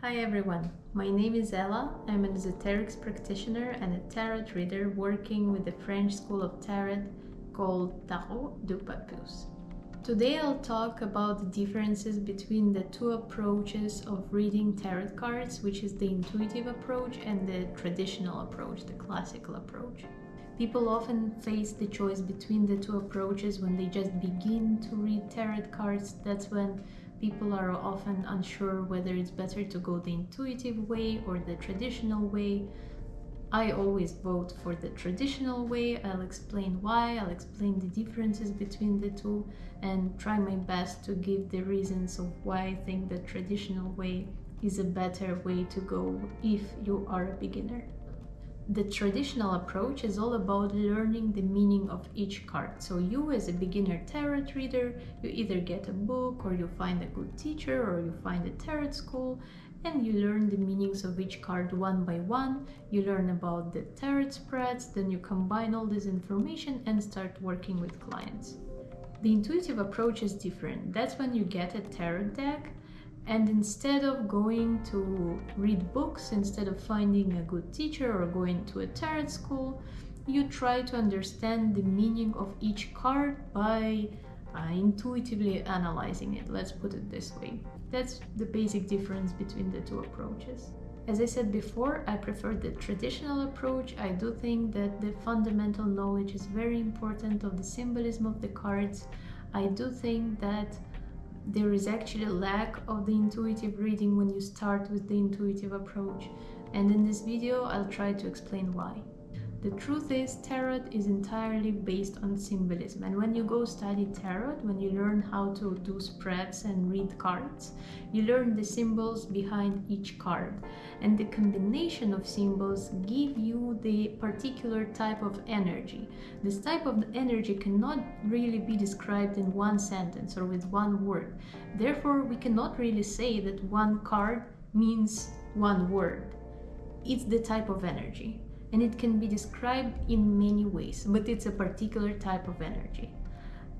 Hi everyone, my name is Ella. I'm an esoteric practitioner and a tarot reader working with the French school of tarot called Tarot de Papus. Today I'll talk about the differences between the two approaches of reading tarot cards, which is the intuitive approach and the traditional approach, the classical approach. People often face the choice between the two approaches when they just begin to read tarot cards. That's when people are often unsure whether it's better to go the intuitive way or the traditional way. I always vote for the traditional way. I'll explain why, I'll explain the differences between the two, and try my best to give the reasons of why I think the traditional way is a better way to go if you are a beginner. The traditional approach is all about learning the meaning of each card. So you as a beginner tarot reader, you either get a book or you find a good teacher or you find a tarot school and you learn the meanings of each card one by one. You learn about the tarot spreads, then you combine all this information and start working with clients. The intuitive approach is different. That's when you get a tarot deck, and instead of going to read books, instead of finding a good teacher or going to a tarot school, you try to understand the meaning of each card by intuitively analyzing it. Let's put it this way. That's the basic difference between the two approaches. As I said before, I prefer the traditional approach. I do think that the fundamental knowledge is very important of the symbolism of the cards. I do think that there is actually a lack of the intuitive reading when you start with the intuitive approach, and in this video I'll try to explain why. The truth is, tarot is entirely based on symbolism, and when you go study tarot, when you learn how to do spreads and read cards, you learn the symbols behind each card, and the combination of symbols give you the particular type of energy. This type of energy cannot really be described in one sentence or with one word. Therefore, we cannot really say that one card means one word. It's the type of energy, and it can be described in many ways, but it's a particular type of energy.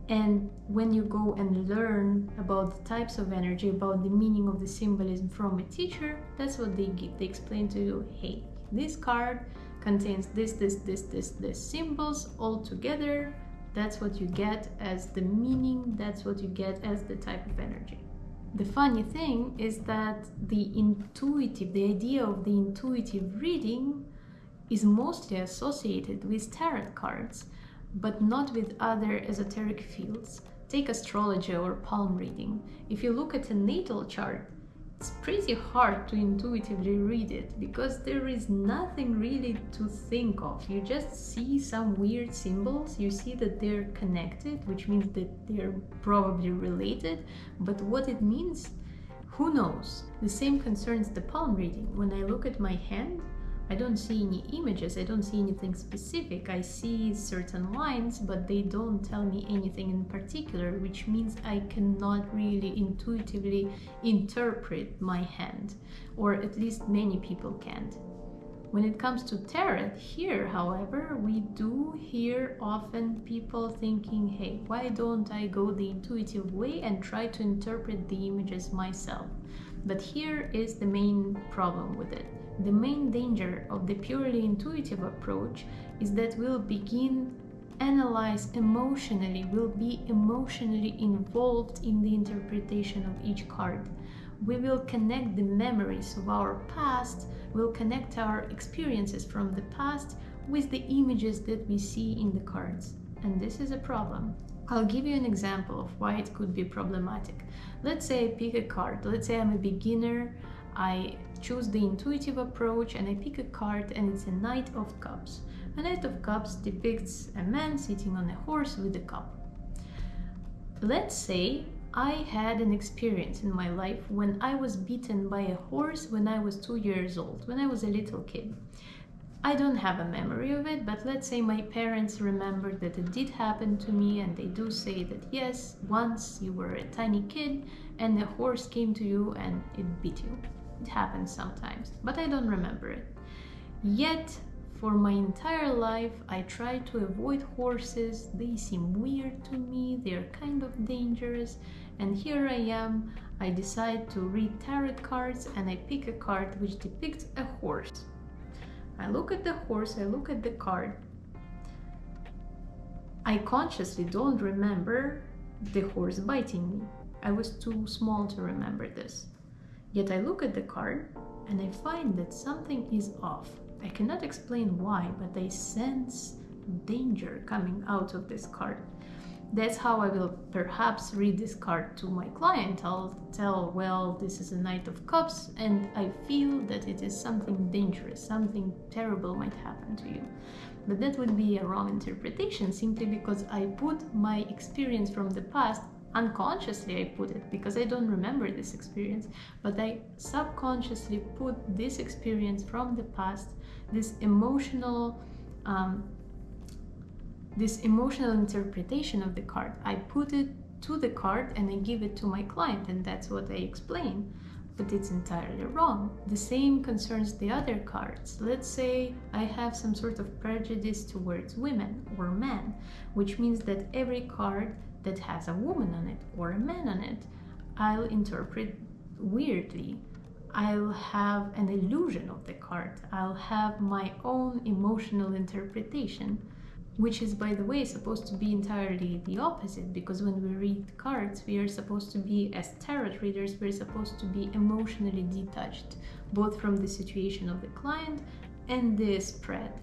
And when you go and learn about the types of energy, about the meaning of the symbolism from a teacher, that's what they give. They explain to you, hey, this card contains this symbols all together. That's what you get as the meaning, that's what you get as the type of energy. The funny thing is that the idea of the intuitive reading is mostly associated with tarot cards, but not with other esoteric fields. Take astrology or palm reading. If you look at a natal chart, it's pretty hard to intuitively read it because there is nothing really to think of. You just see some weird symbols, you see that they're connected, which means that they're probably related, but what it means, who knows? The same concerns the palm reading. When I look at my hand, I don't see any images, I don't see anything specific. I see certain lines, but they don't tell me anything in particular, which means I cannot really intuitively interpret my hand, or at least many people can't. When it comes to tarot, here, however, we do hear often people thinking, hey, why don't I go the intuitive way and try to interpret the images myself? But here is the main problem with it. The main danger of the purely intuitive approach is that we'll begin analyze emotionally, we'll be emotionally involved in the interpretation of each card. We will connect the memories of our past, we'll connect our experiences from the past with the images that we see in the cards. And this is a problem. I'll give you an example of why it could be problematic. Let's say I pick a card. Let's say I'm a beginner. I choose the intuitive approach and I pick a card, and it's a Knight of Cups. A Knight of Cups depicts a man sitting on a horse with a cup. Let's say I had an experience in my life when I was beaten by a horse when I was 2 years old, when I was a little kid. I don't have a memory of it, but let's say my parents remembered that it did happen to me, and they do say that yes, once you were a tiny kid and a horse came to you and it beat you. It happens sometimes, but I don't remember it. Yet, For my entire life, I try to avoid horses. They seem weird to me, they're kind of dangerous. And here I am, I decide to read tarot cards and I pick a card which depicts a horse. I look at the horse, I look at the card. I consciously don't remember the horse biting me. I was too small to remember this. Yet I look at the card and I find that something is off. I cannot explain why, but I sense danger coming out of this card. That's how I will perhaps read this card to my client. I'll tell, well, this is a Knight of Cups, and I feel that it is something dangerous, something terrible might happen to you. But that would be a wrong interpretation, simply because I put my experience from the past, unconsciously I put it, because I don't remember this experience, but I subconsciously put this experience from the past, this emotional interpretation of the card. I put it to the card and I give it to my client, and that's what I explain. But it's entirely wrong. The same concerns the other cards. Let's say I have some sort of prejudice towards women or men, which means that every card that has a woman on it or a man on it, I'll interpret weirdly. I'll have an illusion of the card. I'll have my own emotional interpretation, which is, by the way, supposed to be entirely the opposite, because when we read cards, we are supposed to be, as tarot readers, we're supposed to be emotionally detached, both from the situation of the client and the spread.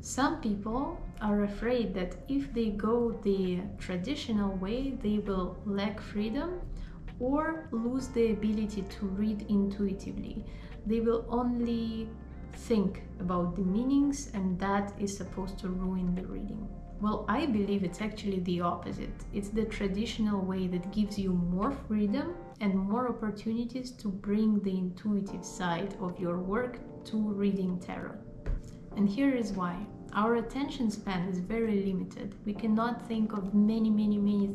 Some people are afraid that if they go the traditional way, they will lack freedom or lose the ability to read intuitively. They will only think about the meanings, and that is supposed to ruin the reading. Well, I believe it's actually the opposite. It's the traditional way that gives you more freedom and more opportunities to bring the intuitive side of your work to reading tarot. And here is why. Our attention span is very limited. We cannot think of many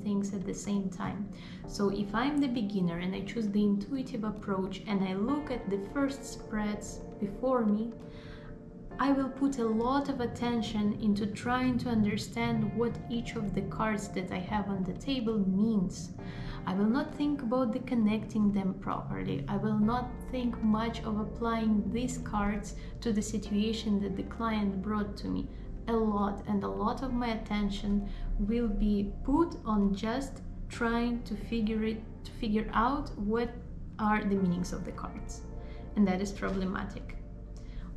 things at the same time. So if I'm the beginner and I choose the intuitive approach and I look at the first spreads before me, I will put a lot of attention into trying to understand what each of the cards that I have on the table means. I will not think about the connecting them properly. I will not think much of applying these cards to the situation that the client brought to me. A lot of my attention will be put on just trying to figure out what are the meanings of the cards. And that is problematic.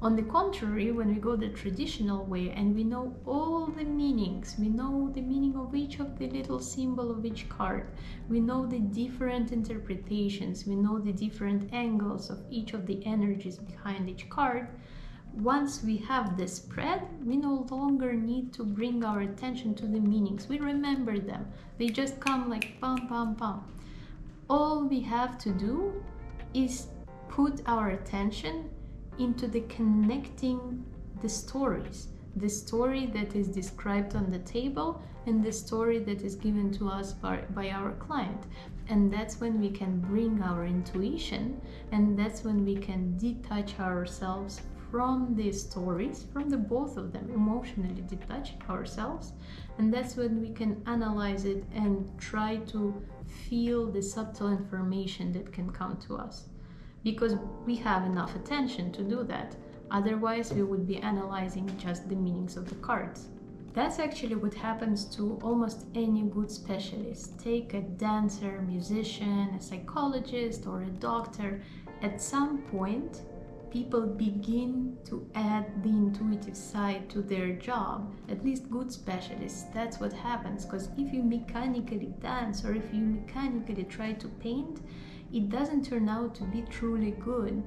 On the contrary, when we go the traditional way and we know all the meanings, we know the meaning of each of the little symbol of each card, we know the different interpretations, we know the different angles of each of the energies behind each card, once we have the spread, we no longer need to bring our attention to the meanings. We remember them. They just come like pam, pam, pam. All we have to do is put our attention into the connecting the stories, the story that is described on the table and the story that is given to us by our client. And that's when we can bring our intuition, and that's when we can detach ourselves from these stories, from the both of them, emotionally detach ourselves, and that's when we can analyze it and try to feel the subtle information that can come to us. Because we have enough attention to do that. Otherwise, we would be analyzing just the meanings of the cards. That's actually what happens to almost any good specialist. Take a dancer, musician, a psychologist, or a doctor. At some point, people begin to add the intuitive side to their job. At least good specialists, that's what happens. Because if you mechanically dance or if you mechanically try to paint, it doesn't turn out to be truly good.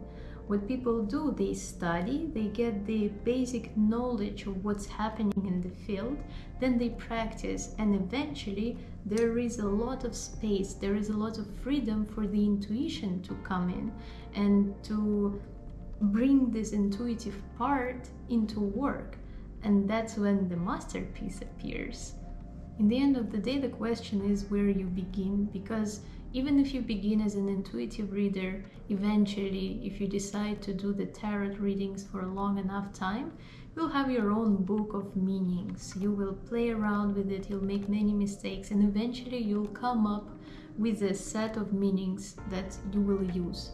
What people do, they study, they get the basic knowledge of what's happening in the field, then they practice, and eventually there is a lot of space, there is a lot of freedom for the intuition to come in and to bring this intuitive part into work. And that's when the masterpiece appears. In the end of the day, the question is where you begin, because even if you begin as an intuitive reader, eventually, if you decide to do the tarot readings for a long enough time, You'll have your own book of meanings. You will play around with it, you'll make many mistakes, and eventually you'll come up with a set of meanings that you will use.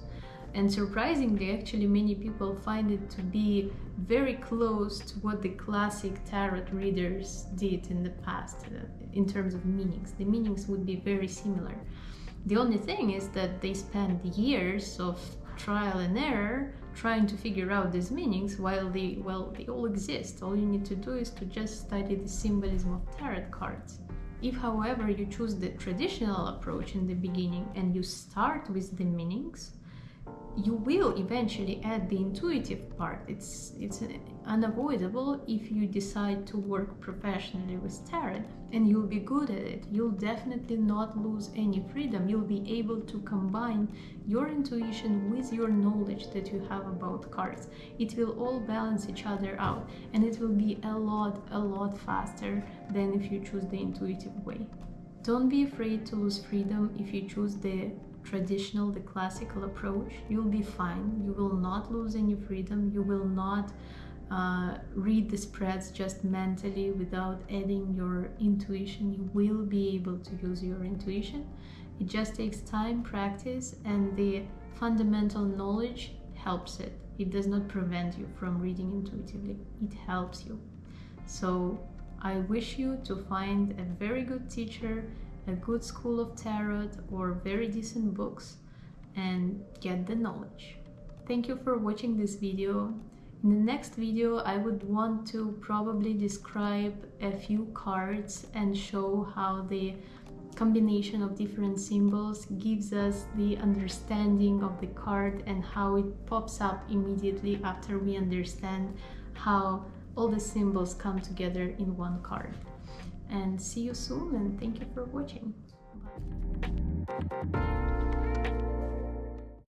And surprisingly, actually, many people find it to be very close to what the classic tarot readers did in the past in terms of meanings. The meanings would be very similar. The only thing is that they spent years of trial and error trying to figure out these meanings while they all exist. All you need to do is to just study the symbolism of tarot cards. If, however, you choose the traditional approach in the beginning and you start with the meanings, you will eventually add the intuitive part. It's unavoidable if you decide to work professionally with tarot, and you'll be good at it. You'll definitely not lose any freedom. You'll be able to combine your intuition with your knowledge that you have about cards. It will all balance each other out, and it will be a lot faster than if you choose the intuitive way. Don't be afraid to lose freedom if you choose the traditional, the classical approach. You'll be fine. You will not lose any freedom. You will not read the spreads just mentally without adding your intuition. You will be able to use your intuition. It just takes time, practice, and the fundamental knowledge helps it. It does not prevent you from reading intuitively. It helps you. So I wish you to find a very good teacher, a good school of tarot, or very decent books, and get the knowledge. Thank you for watching this video. In the next video, I would want to probably describe a few cards and show how the combination of different symbols gives us the understanding of the card and how it pops up immediately after we understand how all the symbols come together in one card. And see you soon, and thank you for watching. Bye.